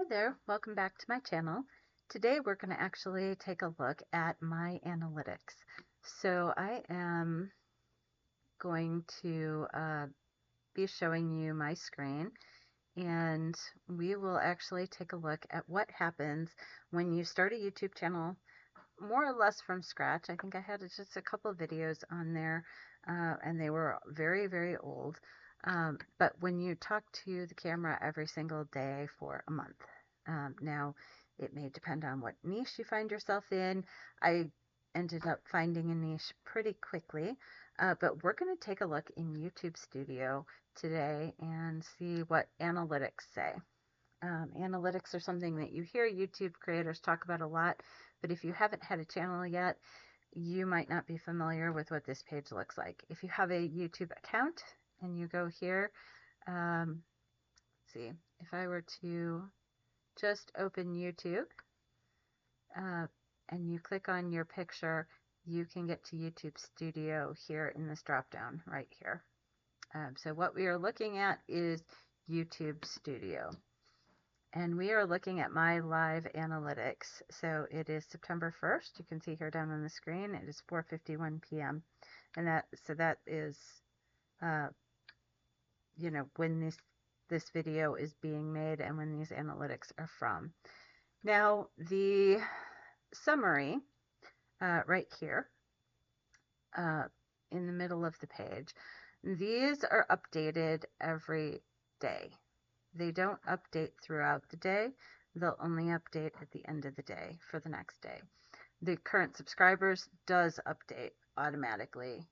Hi there, welcome back to my channel. Today we're going to actually take a look at my analytics. So I am going to be showing you my screen, and we will actually take a look at what happens when you start a YouTube channel more or less from scratch. I think I had just a couple of videos on there, and they were very, very old. But when you talk to the camera every single day for a month, now it may depend on what niche you find yourself in. I ended up finding a niche pretty quickly, but we're going to take a look in YouTube Studio today and see what analytics say. Analytics are something that you hear YouTube creators talk about a lot, but if you haven't had a channel yet, you might not be familiar with what this page looks like. If you have a YouTube account and you go here, let's see, if I were to just open YouTube uh, and you click on your picture, you can get to YouTube Studio here in this drop down right here. So what we are looking at is YouTube Studio. And we are looking at my live analytics. So it is September 1st. You can see here down on the screen, it is 4:51 p.m. And that is, uh, when this video is being made and when these analytics are from. Now, the summary right here in the middle of the page, these are updated every day. They don't update throughout the day. They'll only update at the end of the day for the next day. The current subscribers does update automatically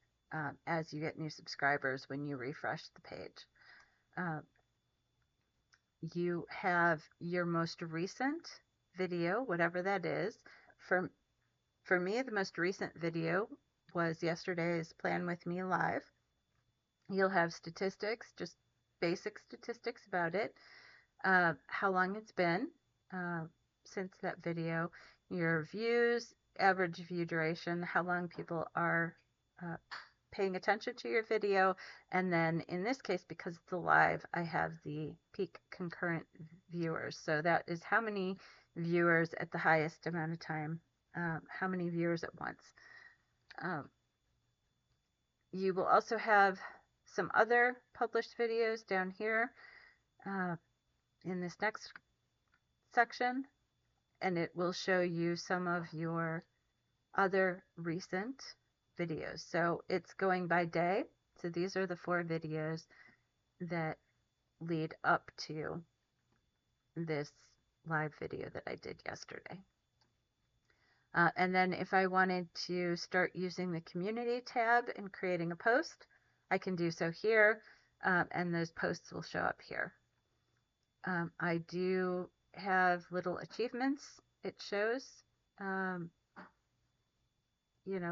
as you get new subscribers when you refresh the page. You have your most recent video, whatever that is. For me, the most recent video was yesterday's Plan With Me Live. You'll have statistics, just basic statistics about it, how long it's been since that video, your views, average view duration, how long people are paying attention to your video, and then in this case, because it's a live, I have the peak concurrent viewers. So that is how many viewers at the highest amount of time, how many viewers at once. You will also have some other published videos down here in this next section, and it will show you some of your other recent videos. So it's going by day. So these are the 4 videos that lead up to this live video that I did yesterday. And then if I wanted to start using the community tab and creating a post, I can do so here, and those posts will show up here. I do have little achievements. It shows,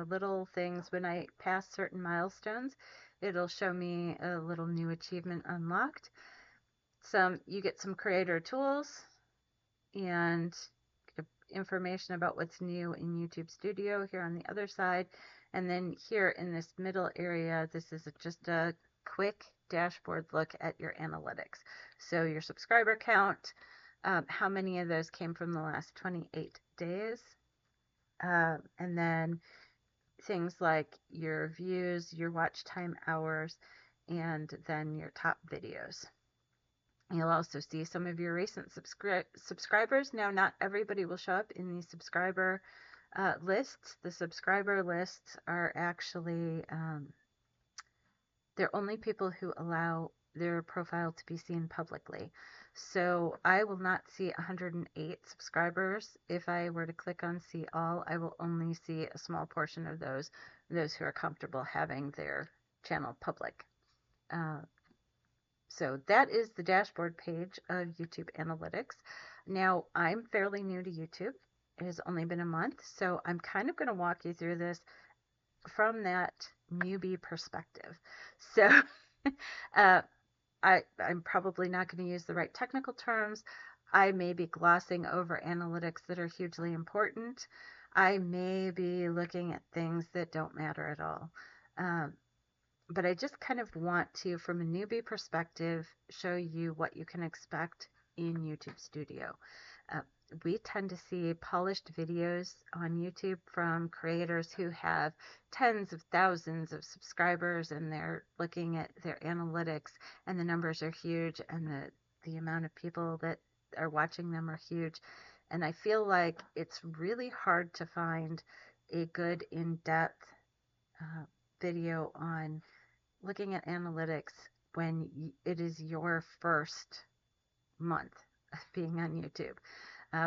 little things when I pass certain milestones. It'll show me a little new achievement unlocked. You get some creator tools and information about what's new in YouTube Studio here on the other side. And then here in this middle area, this is just a quick dashboard look at your analytics. So your subscriber count, how many of those came from the last 28 days, and then things like your views, your watch time hours, and then your top videos. You'll also see some of your recent subscribers. Now, not everybody will show up in these subscriber lists. The subscriber lists are actually, they're only people who allow their profile to be seen publicly. So I will not see 108 subscribers. If I were to click on see all, I will only see a small portion of those who are comfortable having their channel public. So that is the dashboard page of YouTube Analytics. Now, I'm fairly new to YouTube. It has only been a month, so I'm kind of going to walk you through this from that newbie perspective. So I'm probably not going to use the right technical terms. I may be glossing over analytics that are hugely important. I may be looking at things that don't matter at all. But I just kind of want to, from a newbie perspective, show you what you can expect in YouTube Studio. Uh, we tend to see polished videos on YouTube from creators who have tens of thousands of subscribers, and they're looking at their analytics, and the numbers are huge, and the amount of people that are watching them are huge. And I feel like it's really hard to find a good in-depth uh, video on looking at analytics when it is your first month of being on YouTube,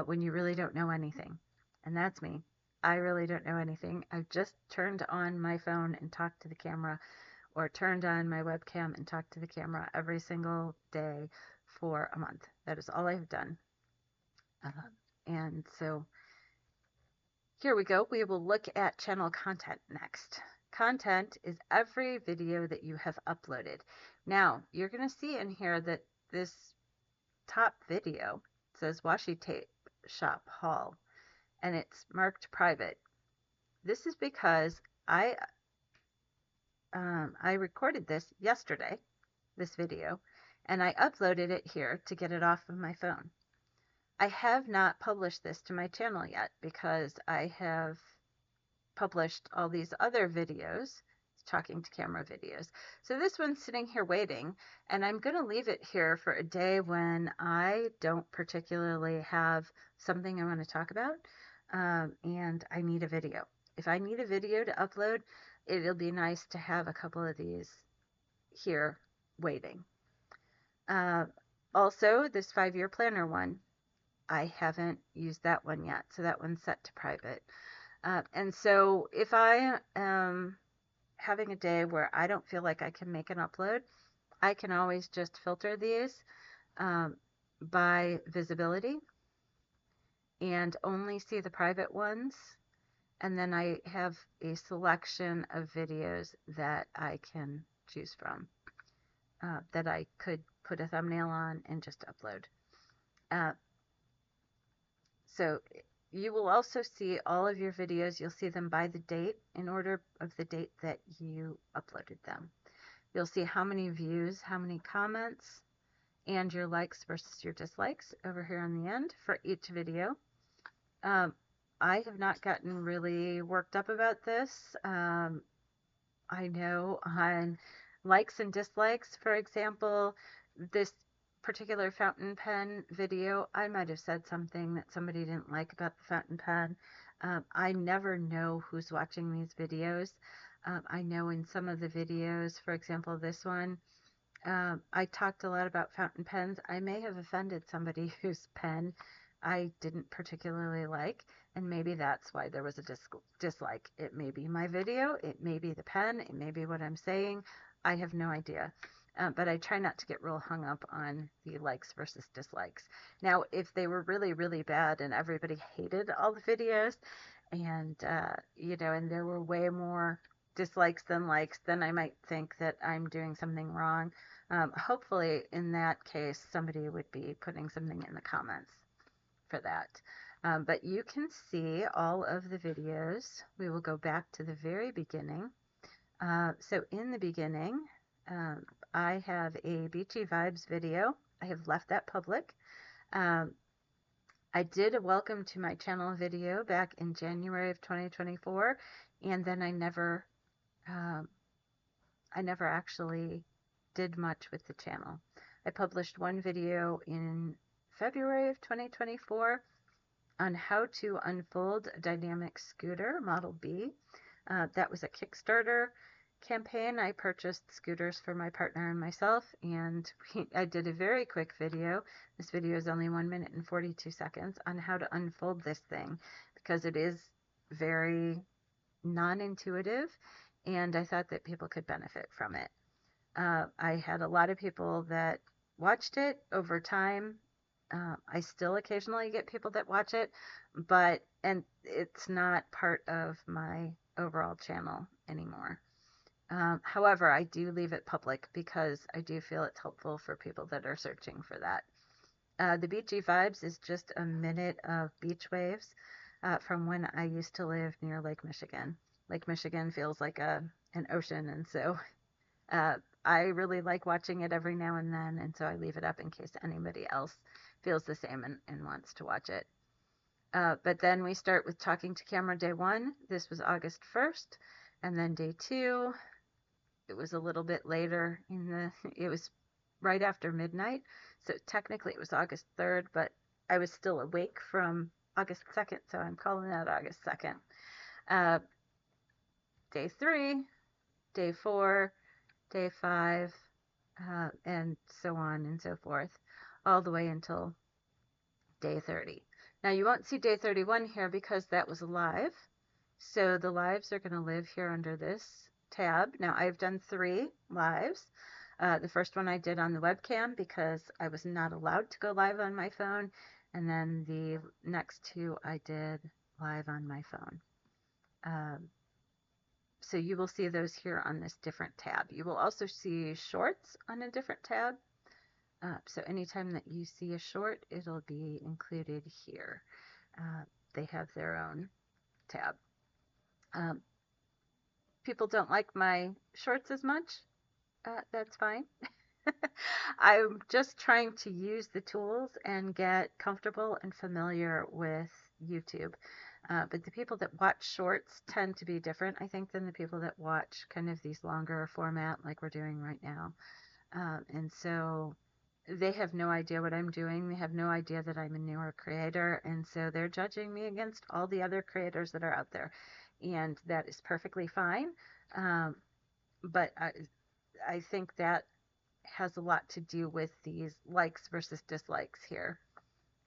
when you really don't know anything. And that's me. I really don't know anything. I've just turned on my phone and talked to the camera, or turned on my webcam and talked to the camera every single day for a month. That is all I've done. And so here we go. We will look at channel content next. Content is every video that you have uploaded. Now, you're going to see in here that this top video says washi tape shop haul, and it's marked private. This is because I recorded this yesterday, this video, and I uploaded it here to get it off of my phone. I have not published this to my channel yet because I have published all these other videos, talking to camera videos. So this one's sitting here waiting, and I'm going to leave it here for a day when I don't particularly have something I want to talk about, and I need a video. If I need a video to upload, it'll be nice to have a couple of these here waiting. Also, this 5-year planner one, I haven't used that one yet, so that one's set to private. And so if I am having a day where I don't feel like I can make an upload, I can always just filter these by visibility and only see the private ones. And then I have a selection of videos that I can choose from, that I could put a thumbnail on and just upload. So you will also see all of your videos. You'll see them by the date, in order of the date that you uploaded them. You'll see how many views, how many comments, and your likes versus your dislikes over here on the end for each video. I have not gotten really worked up about this. I know on likes and dislikes, for example, this particular fountain pen video, I might have said something that somebody didn't like about the fountain pen. I never know who's watching these videos. I know in some of the videos, for example, this one, I talked a lot about fountain pens. I may have offended somebody whose pen I didn't particularly like, and maybe that's why there was a dislike. It may be my video, it may be the pen, it may be what I'm saying. I have no idea. But I try not to get real hung up on the likes versus dislikes. Now, if they were really, really bad and everybody hated all the videos, and and there were way more dislikes than likes, then I might think that I'm doing something wrong. Hopefully, in that case, somebody would be putting something in the comments for that. But you can see all of the videos. We will go back to the very beginning. So in the beginning, I have a Beachy Vibes video. I have left that public. I did a welcome to my channel video back in January of 2024, and then I never actually did much with the channel. I published one video in February of 2024 on how to unfold a dynamic scooter, Model B. That was a Kickstarter campaign. I purchased scooters for my partner and myself, and I did a very quick video. This video is only 1 minute and 42 seconds on how to unfold this thing, because it is very non-intuitive, and I thought that people could benefit from it. I had a lot of people that watched it over time. I still occasionally get people that watch it, and it's not part of my overall channel anymore. However, I do leave it public because I do feel it's helpful for people that are searching for that. The Beachy Vibes is just a minute of beach waves from when I used to live near Lake Michigan. Lake Michigan feels like an ocean, and so I really like watching it every now and then, and so I leave it up in case anybody else feels the same and wants to watch it. But then we start with talking to camera day 1. This was August 1st. And then day 2, it was a little bit later it was right after midnight. So technically it was August 3rd, but I was still awake from August 2nd. So I'm calling that August 2nd. Day 3, day 4, day 5, and so on and so forth, all the way until day 30. Now you won't see day 31 here because that was live. So the lives are going to live here under this tab. Now I've done 3 lives. The first one I did on the webcam because I was not allowed to go live on my phone. And then the next 2 I did live on my phone. So you will see those here on this different tab. You will also see shorts on a different tab. So anytime that you see a short, it'll be included here. They have their own tab. People don't like my shorts as much. That's fine. I'm just trying to use the tools and get comfortable and familiar with YouTube. But the people that watch shorts tend to be different, I think, than the people that watch kind of these longer format like we're doing right now. And so they have no idea what I'm doing. They have no idea that I'm a newer creator. And so they're judging me against all the other creators that are out there. And that is perfectly fine. But I think that has a lot to do with these likes versus dislikes here.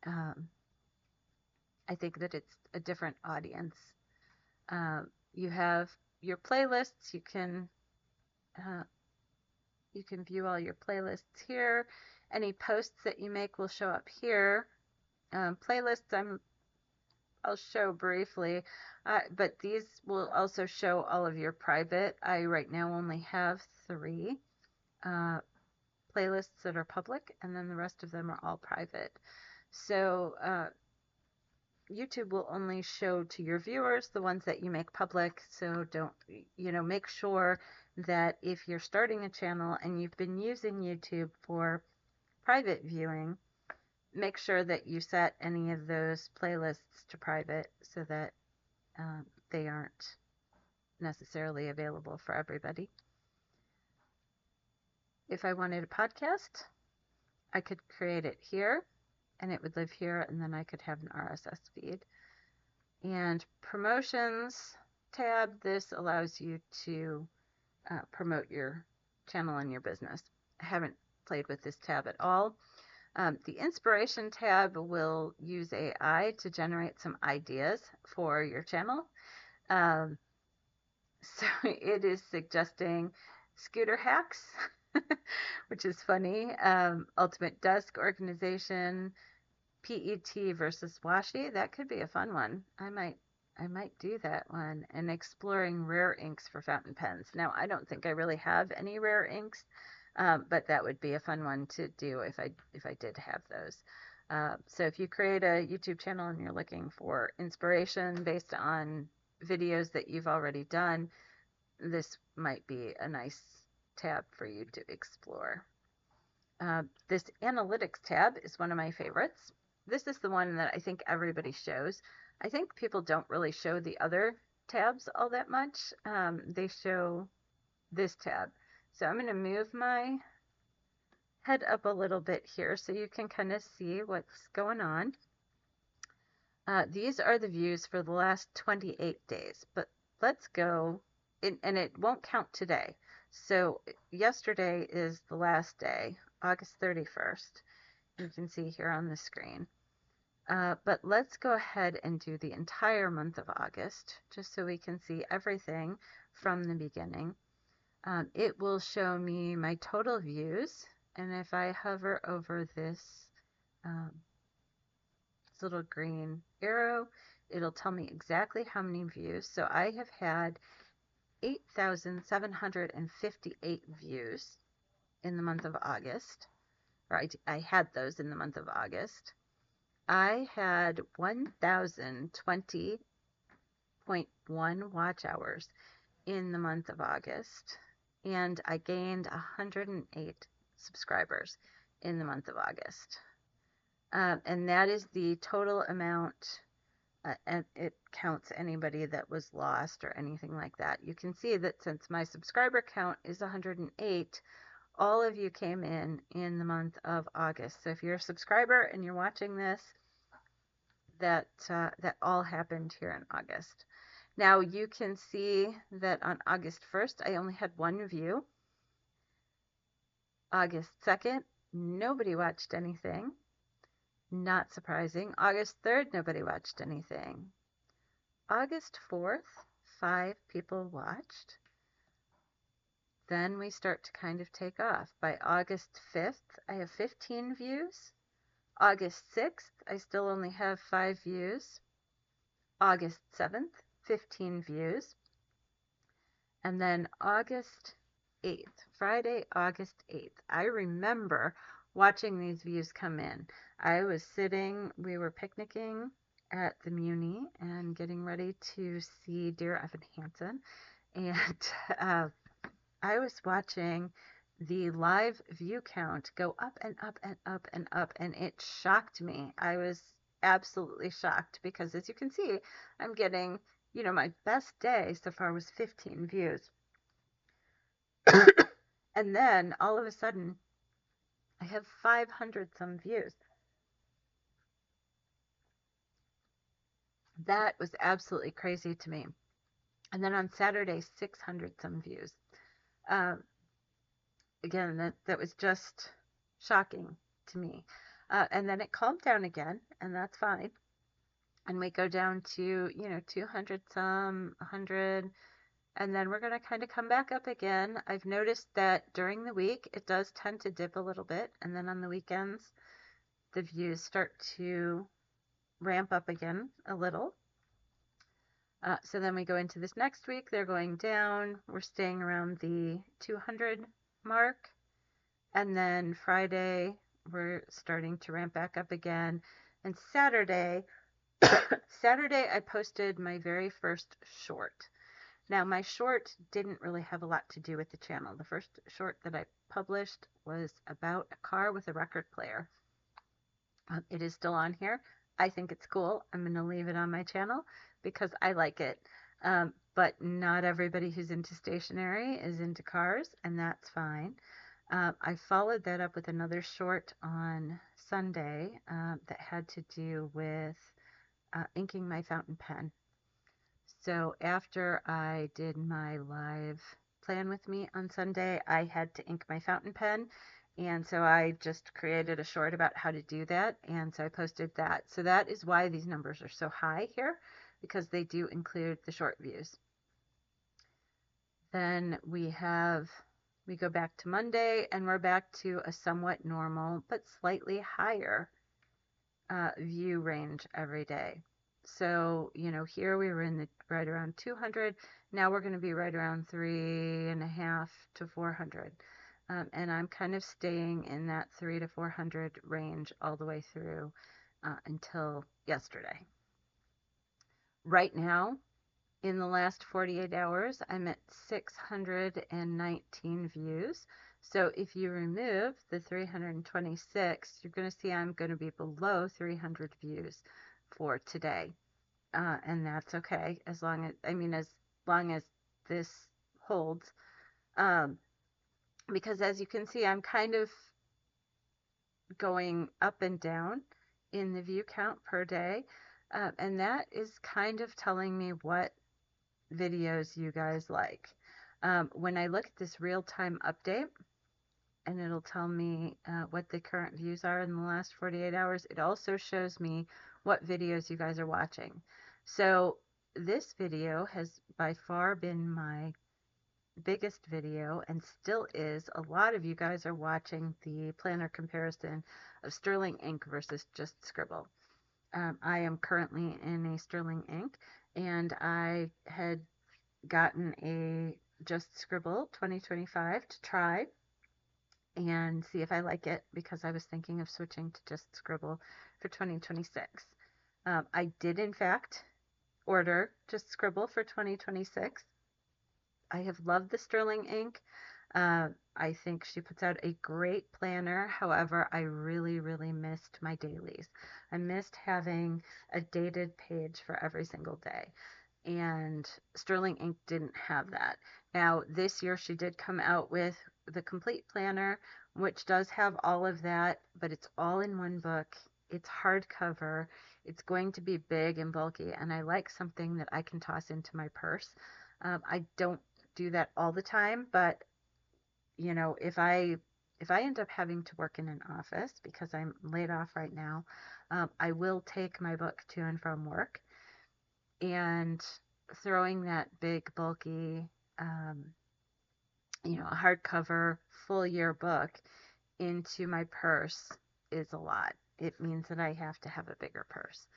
I think that it's a different audience. You have your playlists. You can view all your playlists here. Any posts that you make will show up here. Playlists I'll show briefly, but these will also show all of your private. I right now only have 3 playlists that are public, and then the rest of them are all private. So YouTube will only show to your viewers the ones that you make public. So don't, make sure that if you're starting a channel and you've been using YouTube for private viewing, make sure that you set any of those playlists to private so that they aren't necessarily available for everybody. If I wanted a podcast, I could create it here and it would live here, and then I could have an RSS feed. And promotions tab, this allows you to promote your channel and your business. I haven't played with this tab at all. The inspiration tab will use AI to generate some ideas for your channel. So it is suggesting scooter hacks, which is funny. Ultimate desk organization, PET versus washi. That could be a fun one. I might do that one. And exploring rare inks for fountain pens. Now, I don't think I really have any rare inks, but that would be a fun one to do if I did have those. So if you create a YouTube channel and you're looking for inspiration based on videos that you've already done, this might be a nice tab for you to explore. This analytics tab is one of my favorites. This is the one that I think everybody shows. I think people don't really show the other tabs all that much. They show this tab. So I'm going to move my head up a little bit here so you can kind of see what's going on. These are the views for the last 28 days, but let's go, and it won't count today. So yesterday is the last day, August 31st. You can see here on the screen. But let's go ahead and do the entire month of August, just so we can see everything from the beginning. It will show me my total views, and if I hover over this little green arrow, it'll tell me exactly how many views. So I have had 8,758 views in the month of August, or I had those in the month of August. I had 1,020.1 watch hours in the month of August, and I gained 108 subscribers in the month of August. And that is the total amount, and it counts anybody that was lost or anything like that. You can see that since my subscriber count is 108, all of you came in the month of August. So if you're a subscriber and you're watching this, that all happened here in August. Now you can see that on August 1st, I only had one view. August 2nd, nobody watched anything. Not surprising. August 3rd, nobody watched anything. August 4th, 5 people watched. Then we start to kind of take off. By August 5th, I have 15 views. August 6th, I still only have 5 views. August 7th, 15 views. And then August 8th, Friday, August 8th. I remember watching these views come in. I was sitting, we were picnicking at the Muni and getting ready to see Dear Evan Hansen. And I was watching the live view count go up and up and up and up, and it shocked me. I was absolutely shocked because, as you can see, I'm getting, my best day so far was 15 views. And then all of a sudden, I have 500 some views. That was absolutely crazy to me. And then on Saturday, 600 some views. Again, that was just shocking to me. And then it calmed down again, and that's fine. And we go down to, 200 some, 100, and then we're going to kind of come back up again. I've noticed that during the week, it does tend to dip a little bit, and then on the weekends, the views start to ramp up again a little. So then we go into this next week, they're going down. We're staying around the 200 mark. And then Friday, we're starting to ramp back up again. And Saturday, I posted my very first short. Now, my short didn't really have a lot to do with the channel. The first short that I published was about a car with a record player. It is still on here. I think it's cool. I'm going to leave it on my channel because I like it. But not everybody who's into stationery is into cars, and that's fine. I followed that up with another short on Sunday that had to do with inking my fountain pen. So after I did my live plan with me on Sunday, I had to ink my fountain pen. And so I just created a short about how to do that. And so I posted that. So that is why these numbers are so high here, because they do include the short views. Then we go back to Monday, and we're back to a somewhat normal but slightly higher view range every day. So, here we were right around 200. Now we're going to be right around 3.5 to 400. And I'm kind of staying in that 300 to 400 range all the way through until yesterday. Right now, in the last 48 hours, I'm at 619 views. So if you remove the 326, you're going to see I'm going to be below 300 views for today. And that's okay, as long as this holds. Because as you can see, I'm kind of going up and down in the view count per day. And that is kind of telling me what videos you guys like. When I look at this real-time update, and it'll tell me what the current views are in the last 48 hours, it also shows me what videos you guys are watching. So this video has by far been my biggest video and still is. A lot of you guys are watching the planner comparison of sterling ink versus just scribble. I am currently in a sterling ink, and I had gotten a Just Scribble 2025 to try and see if I like it, because I was thinking of switching to Just Scribble for 2026. I did, in fact, order Just Scribble for 2026. I have loved the sterling ink. I think she puts out a great planner. However, I really, really missed my dailies. I missed having a dated page for every single day. And Sterling Ink didn't have that. Now, this year she did come out with the complete planner, which does have all of that, but it's all in one book. It's hardcover. It's going to be big and bulky, and I like something that I can toss into my purse. I don't do that all the time, but if I end up having to work in an office because I'm laid off right now, I will take my book to and from work, and throwing that big bulky um, hardcover full year book into my purse is a lot. It means that I have to have a bigger purse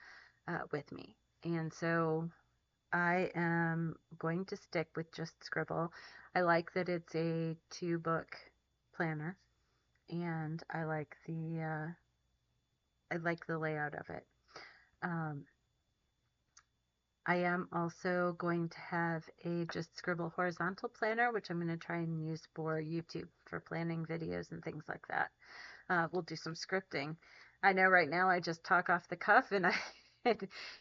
with me. And so I am going to stick with just Scribble. I like that it's a 2-book planner, and I like the layout of it. Um, I am also going to have a just Scribble horizontal planner, which I'm going to try and use for YouTube for planning videos and things like that. We'll do some scripting. I know right now I just talk off the cuff, and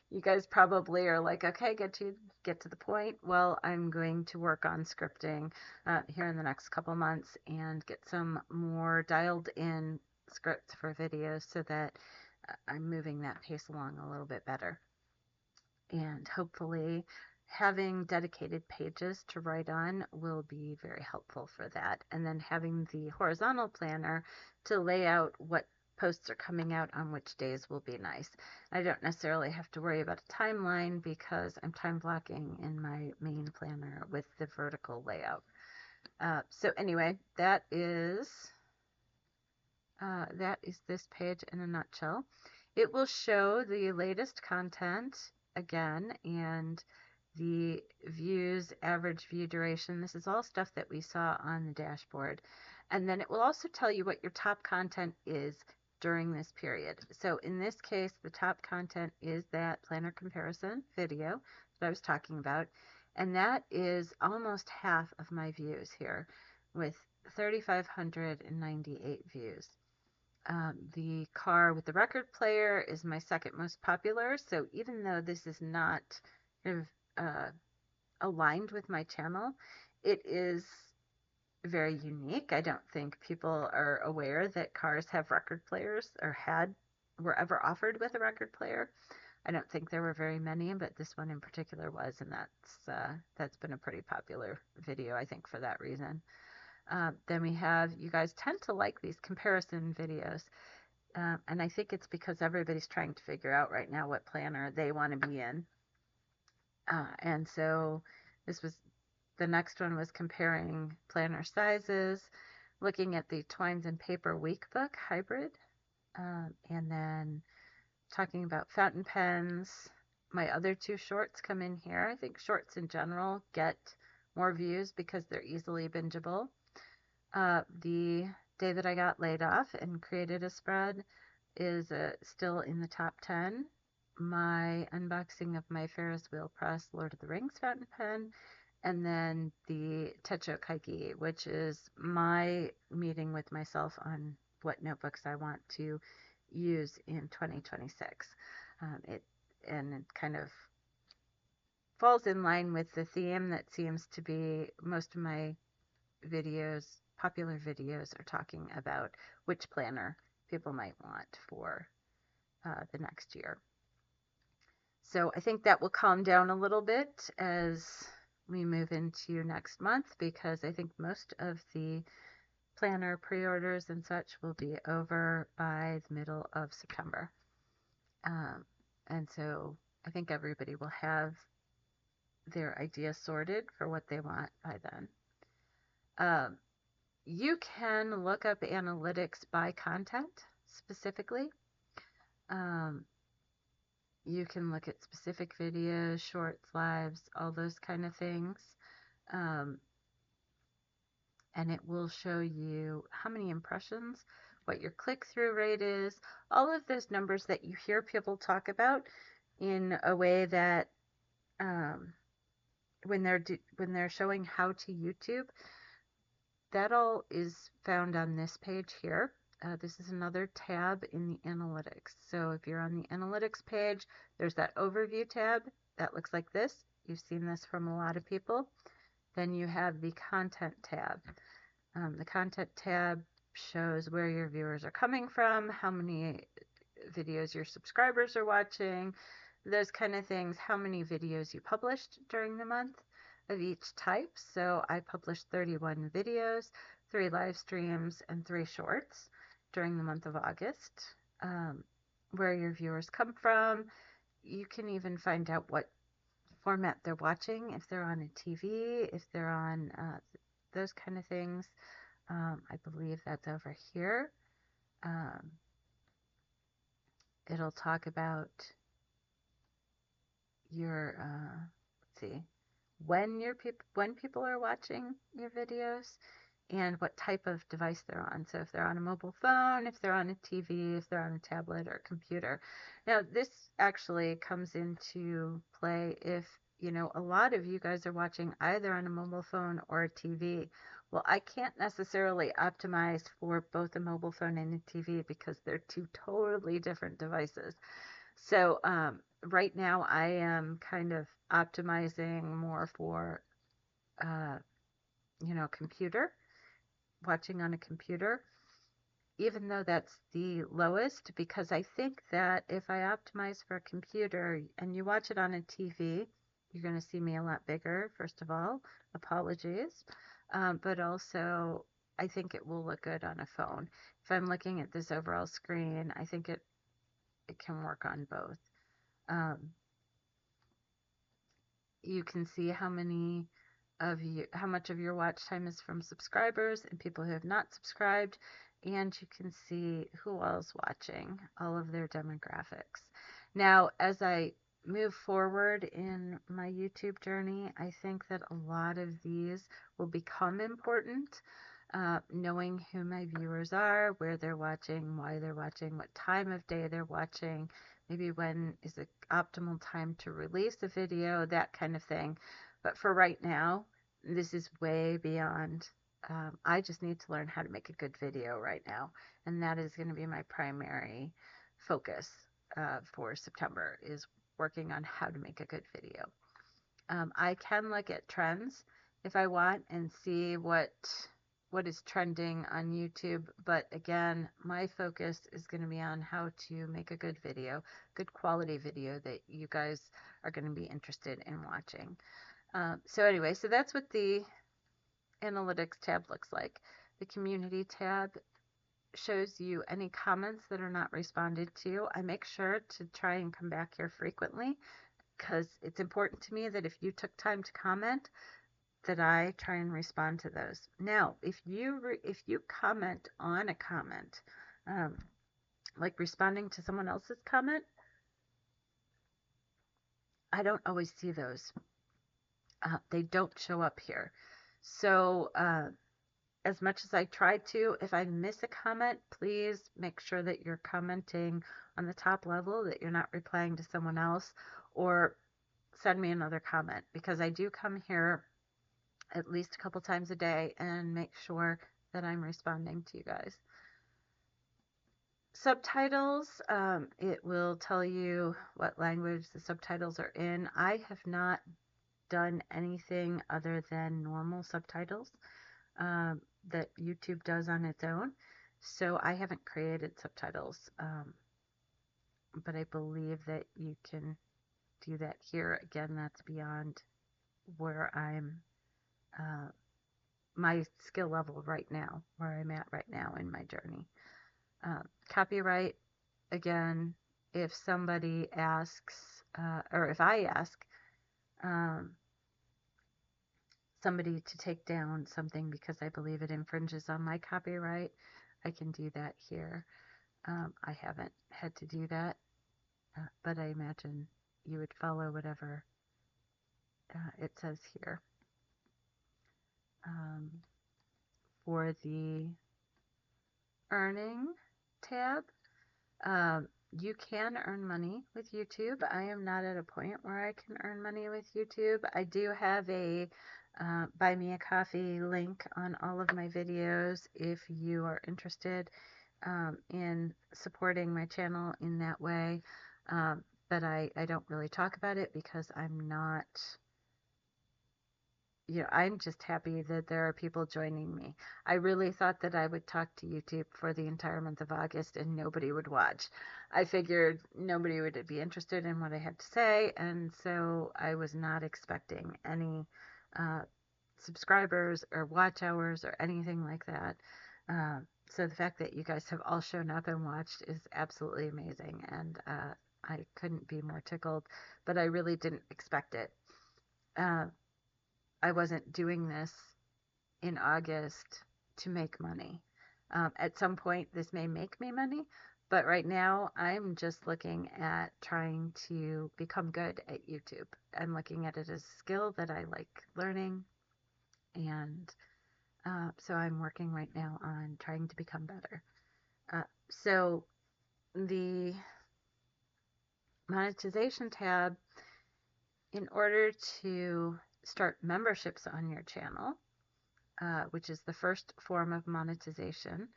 you guys probably are like, okay, get to the point. Well, I'm going to work on scripting here in the next couple months and get some more dialed in scripts for videos so that I'm moving that pace along a little bit better. And hopefully having dedicated pages to write on will be very helpful for that. And then having the horizontal planner to lay out what posts are coming out on which days will be nice. I don't necessarily have to worry about a timeline because I'm time blocking in my main planner with the vertical layout. So anyway, that is this page in a nutshell. It will show the latest content again and the views, average view duration. This is all stuff that we saw on the dashboard. And then it will also tell you what your top content is during this period. So in this case, the top content is that planner comparison video that I was talking about. And that is almost half of my views here with 3,598 views. The car with the record player is my second most popular. So even though this is not kind of aligned with my channel, it is very unique. I don't think people are aware that cars have record players or were ever offered with a record player. I don't think there were very many, but this one in particular was, and that's been a pretty popular video, I think, for that reason. Then we have, you guys tend to like these comparison videos. And I think it's because everybody's trying to figure out right now what planner they want to be in. And so the next one was comparing planner sizes, looking at the Twines and Paper Weekbook hybrid, and then talking about fountain pens. My other 2 shorts come in here. I think shorts in general get more views because they're easily bingeable. The day that I got laid off and created a spread is still in the top 10. My unboxing of my Ferris wheel press Lord of the Rings fountain pen, and then the Techo Kaigi, which is my meeting with myself on what notebooks I want to use in 2026. It kind of falls in line with the theme that seems to be most of my videos, popular videos, are talking about which planner people might want for the next year. So I think that will calm down a little bit as we move into next month, because I think most of the planner pre-orders and such will be over by the middle of September. And so I think everybody will have their ideas sorted for what they want by then. You can look up analytics by content specifically. You can look at specific videos, shorts, lives, all those kind of things. And it will show you how many impressions, what your click-through rate is, all of those numbers that you hear people talk about in a way that when they're showing how to YouTube, that all is found on this page here. This is another tab in the analytics. So if you're on the analytics page, there's that overview tab that looks like this. You've seen this from a lot of people. Then you have the content tab. The content tab shows where your viewers are coming from, how many videos your subscribers are watching, those kind of things, how many videos you published during the month of each type. So I published 31 videos, 3 live streams, and 3 shorts during the month of August. Where your viewers come from. You can even find out what format they're watching, if they're on a TV, if they're on those kind of things. I believe that's over here. It'll talk about your, let's see, when people are watching your videos and what type of device they're on. So if they're on a mobile phone, if they're on a TV, if they're on a tablet or a computer. Now, this actually comes into play if, a lot of you guys are watching either on a mobile phone or a TV. Well, I can't necessarily optimize for both a mobile phone and a TV because they're two totally different devices. So right now I am kind of optimizing more for, computer, watching on a computer, even though that's the lowest, because I think that if I optimize for a computer and you watch it on a TV, you're going to see me a lot bigger, first of all. Apologies. But also, I think it will look good on a phone. If I'm looking at this overall screen, I think it can work on both. You can see how much of your watch time is from subscribers and people who have not subscribed, and you can see who else watching, all of their demographics. Now, as I move forward in my YouTube journey, I think that a lot of these will become important. Knowing who my viewers are, where they're watching, why they're watching, what time of day they're watching, maybe when is the optimal time to release a video, that kind of thing. But for right now, this is way beyond. I just need to learn how to make a good video right now, and that is going to be my primary focus for September, is working on how to make a good video. I can look at trends if I want and see what is trending on YouTube, but again, my focus is going to be on how to make a good video, good quality video that you guys are going to be interested in watching. So anyway, so that's what the analytics tab looks like. The community tab shows you any comments that are not responded to. I make sure to try and come back here frequently because it's important to me that if you took time to comment, that I try and respond to those. Now, if you comment on a comment, like responding to someone else's comment, I don't always see those. They don't show up here. So as much as I try to, if I miss a comment, please make sure that you're commenting on the top level, that you're not replying to someone else, or send me another comment, because I do come here at least a couple times a day and make sure that I'm responding to you guys. Subtitles, it will tell you what language the subtitles are in. I have not done anything other than normal subtitles that YouTube does on its own. So I haven't created subtitles, but I believe that you can do that here. Again, that's beyond where I'm, my skill level right now, where I'm at right now in my journey. Copyright, again, if somebody asks, or if I ask somebody to take down something because I believe it infringes on my copyright, I can do that here. I haven't had to do that, but I imagine you would follow whatever it says here. For the earning tab, you can earn money with YouTube. I am not at a point where I can earn money with YouTube. I do have a buy me a coffee link on all of my videos if you are interested in supporting my channel in that way. But I don't really talk about it because I'm not, I'm just happy that there are people joining me. I really thought that I would talk to YouTube for the entire month of August and nobody would watch. I figured nobody would be interested in what I had to say, and so I was not expecting any uh, subscribers or watch hours or anything like that. So the fact that you guys have all shown up and watched is absolutely amazing, and I couldn't be more tickled, but I really didn't expect it. Uh, I wasn't doing this in August to make money. At some point, this may make me money, but right now, I'm just looking at trying to become good at YouTube. I'm looking at it as a skill that I like learning, and so I'm working right now on trying to become better. So the monetization tab, in order to start memberships on your channel, which is the first form of monetization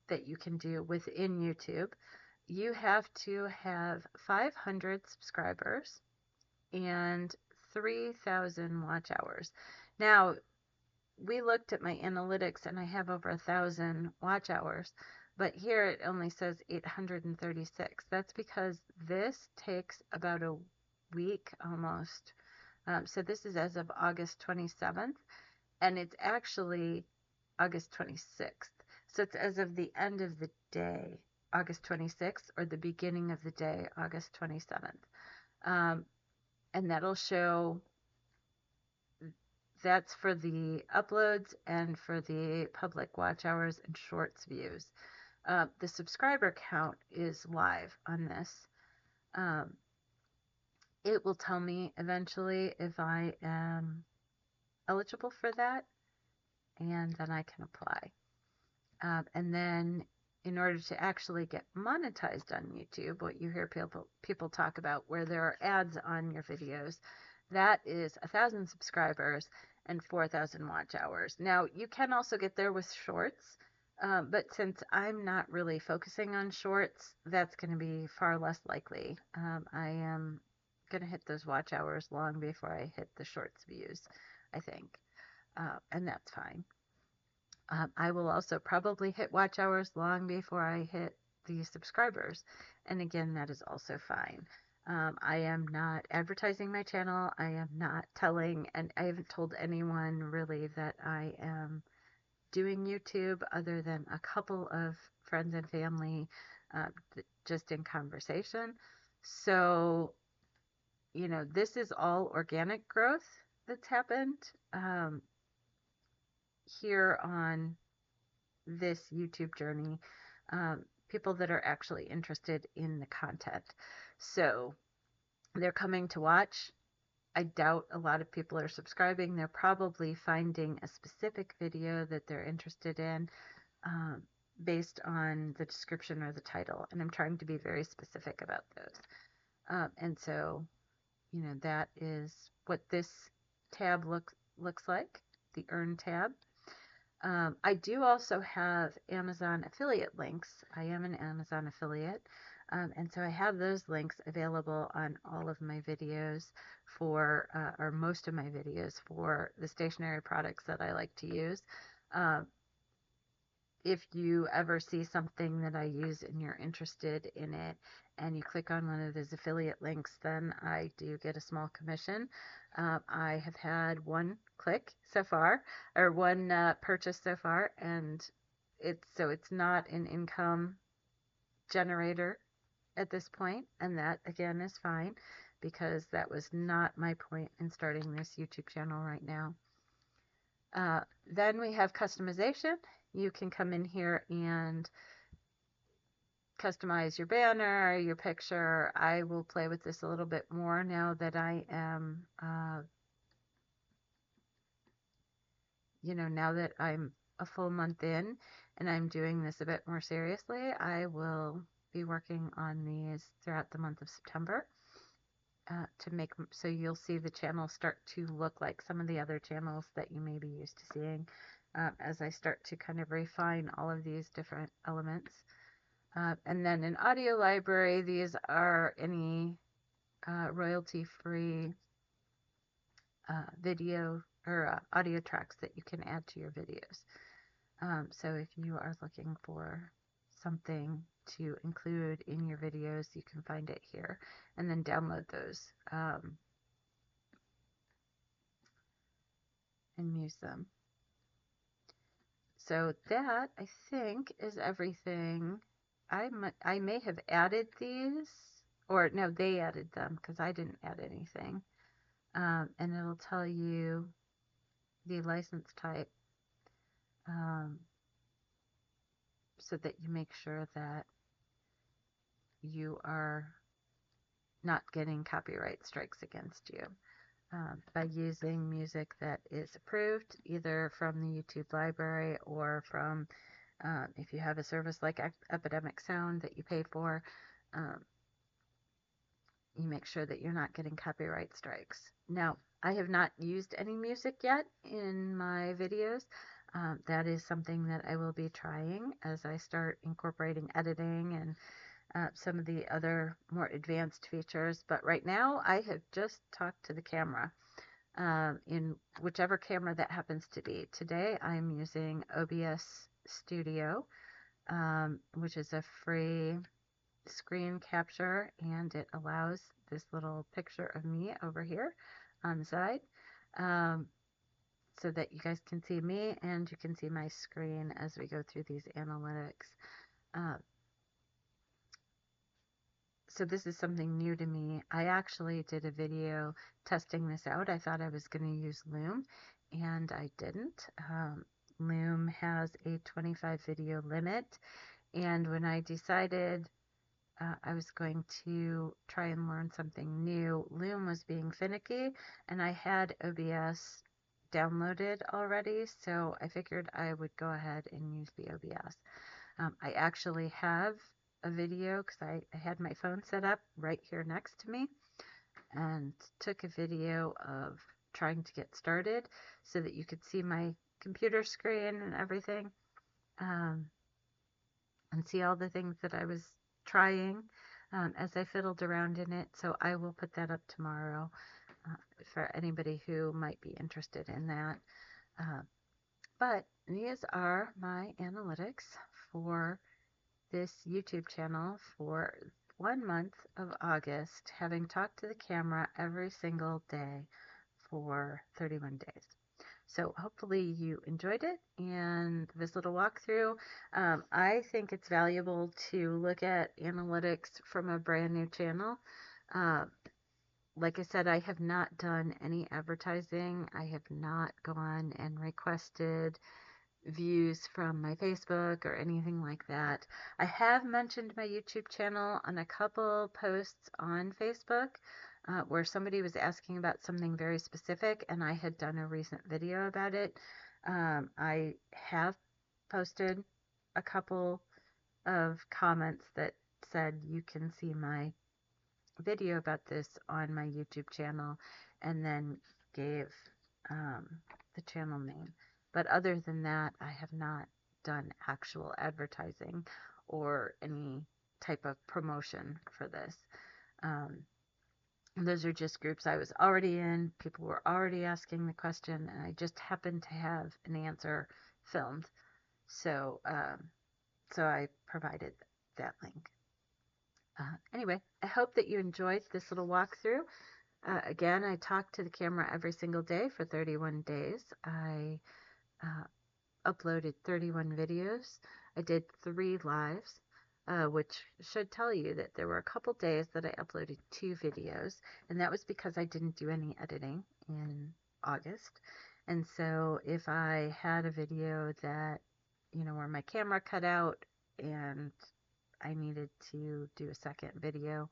that you can do within YouTube, you have to have 500 subscribers and 3,000 watch hours. Now, we looked at my analytics and I have over 1,000 watch hours, but here it only says 836. That's because this takes about a week almost. So this is as of August 27th, and it's actually August 26th. So it's as of the end of the day, August 26th, or the beginning of the day, August 27th. And that'll show, that's for the uploads and for the public watch hours and shorts views. The subscriber count is live on this. It will tell me eventually if I am eligible for that, and then I can apply. And then in order to actually get monetized on YouTube, what you hear people talk about where there are ads on your videos, that is 1,000 subscribers and 4,000 watch hours. Now, you can also get there with shorts, but since I'm not really focusing on shorts, that's going to be far less likely. I am going to hit those watch hours long before I hit the shorts views, I think, and that's fine. I will also probably hit watch hours long before I hit the subscribers. And again, that is also fine. I am not advertising my channel. I am not telling, and I haven't told anyone really that I am doing YouTube other than a couple of friends and family just in conversation. So, this is all organic growth that's happened here on this YouTube journey, people that are actually interested in the content. So they're coming to watch. I doubt a lot of people are subscribing. They're probably finding a specific video that they're interested in based on the description or the title. And I'm trying to be very specific about those. And so, that is what this tab looks like, the Earn tab. I do also have Amazon affiliate links. I am an Amazon affiliate, and so I have those links available on all of my videos for, or most of my videos for the stationery products that I like to use. If you ever see something that I use and you're interested in it and you click on one of those affiliate links, then I do get a small commission. I have had one click so far, or one purchase so far, and it's not an income generator at this point, and that again is fine because that was not my point in starting this YouTube channel right now. Then we have customization. You can come in here and customize your banner, your picture. I will play with this a little bit more now that I am, now that I'm a full month in and I'm doing this a bit more seriously. I will be working on these throughout the month of September. to make, so you'll see the channel start to look like some of the other channels that you may be used to seeing as I start to kind of refine all of these different elements. And then in audio library, these are any royalty-free video or audio tracks that you can add to your videos. So if you are looking for something to include in your videos, you can find it here and then download those and use them. So that, I think, is everything. I may have added these, or no, they added them because I didn't add anything. And it'll tell you the license type so that you make sure that you are not getting copyright strikes against you by using music that is approved either from the YouTube library or from if you have a service like Epidemic Sound that you pay for, you make sure that you're not getting copyright strikes. Now, I have not used any music yet in my videos. That is something that I will be trying as I start incorporating editing and some of the other more advanced features. But right now, I have just talked to the camera in whichever camera that happens to be. Today, I'm using OBS Studio, which is a free screen capture, and it allows this little picture of me over here on the side so that you guys can see me and you can see my screen as we go through these analytics. So this is something new to me. I actually did a video testing this out. I thought I was going to use Loom, and I didn't. Loom has a 25 video limit, and when I decided I was going to try and learn something new, Loom was being finicky, and I had OBS downloaded already, so I figured I would go ahead and use the OBS. I actually have a video because I had my phone set up right here next to me and took a video of trying to get started so that you could see my computer screen and everything and see all the things that I was trying as I fiddled around in it. So I will put that up tomorrow for anybody who might be interested in that. But these are my analytics for this YouTube channel for 1 month of August, having talked to the camera every single day for 31 days. So hopefully you enjoyed it and this little walkthrough. I think it's valuable to look at analytics from a brand new channel. Like I said, I have not done any advertising. I have not gone and requested views from my Facebook or anything like that. I have mentioned my YouTube channel on a couple posts on Facebook where somebody was asking about something very specific, and I had done a recent video about it. I have posted a couple of comments that said you can see my video about this on my YouTube channel, and then gave the channel name. But other than that, I have not done actual advertising or any type of promotion for this. Those are just groups I was already in. People were already asking the question, and I just happened to have an answer filmed. So, so I provided that link. Anyway, I hope that you enjoyed this little walkthrough. Again, I talked to the camera every single day for 31 days. I uploaded 31 videos. I did 3 lives, which should tell you that there were a couple days that I uploaded 2 videos, and that was because I didn't do any editing in August. And so if I had a video that, you know, where my camera cut out and I needed to do a second video,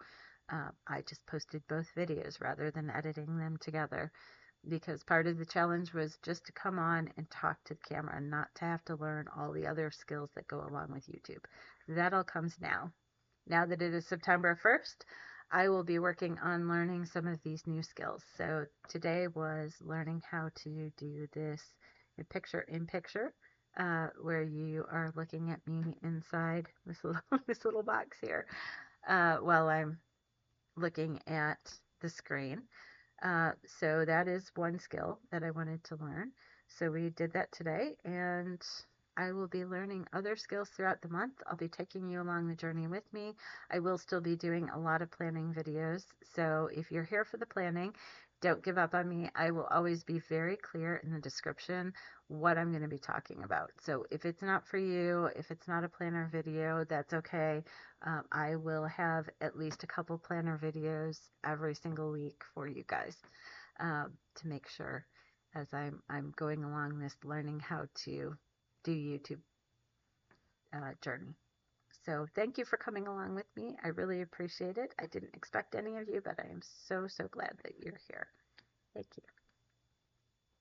I just posted both videos rather than editing them together, because part of the challenge was just to come on and talk to the camera and not to have to learn all the other skills that go along with YouTube. That all comes now. Now that it is September 1st, I will be working on learning some of these new skills. So today was learning how to do this in picture, where you are looking at me inside this little this little box here, while I'm looking at the screen. So that is one skill that I wanted to learn. So we did that today, and I will be learning other skills throughout the month. I'll be taking you along the journey with me. I will still be doing a lot of planning videos. So if you're here for the planning, don't give up on me. I will always be very clear in the description what I'm going to be talking about. So if it's not for you, if it's not a planner video, that's okay. I will have at least a couple planner videos every single week for you guys, to make sure as I'm going along this learning how to do YouTube journey. So thank you for coming along with me. I really appreciate it. I didn't expect any of you, but I am so glad that you're here. Thank you.